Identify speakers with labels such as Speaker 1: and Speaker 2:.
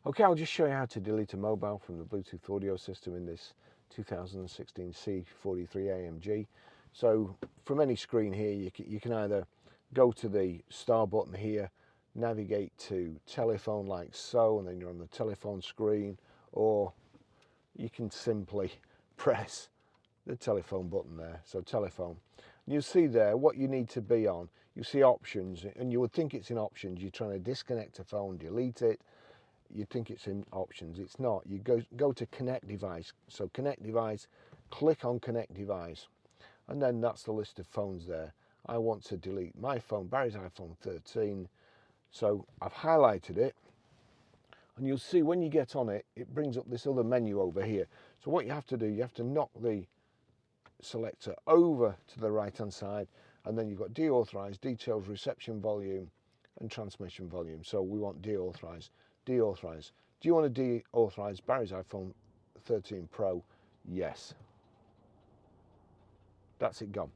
Speaker 1: Okay, I'll just show you how to delete a mobile from the Bluetooth audio system in this 2016 C43 AMG. So from any screen here, you can either go to the star button here, navigate to telephone like so, and then you're on the telephone screen, or you can simply press the telephone button there, so telephone. And you'll see there what you need to be on. You see options, and you would think it's in options. You're trying to disconnect a phone, delete it. You think it's in options. It's not. You go to connect device. So connect device, click on connect device, and then that's the list of phones there. I want to delete my phone, Barry's iPhone 13. So I've highlighted it, and you'll see when you get on it, it brings up this other menu over here. So what you have to do, you have to knock the selector over to the right hand side, and then you've got deauthorize, details, reception volume, and transmission volume. So we want deauthorize. Deauthorize. Do you want to deauthorize Barry's iPhone 13 Pro? Yes. That's it gone.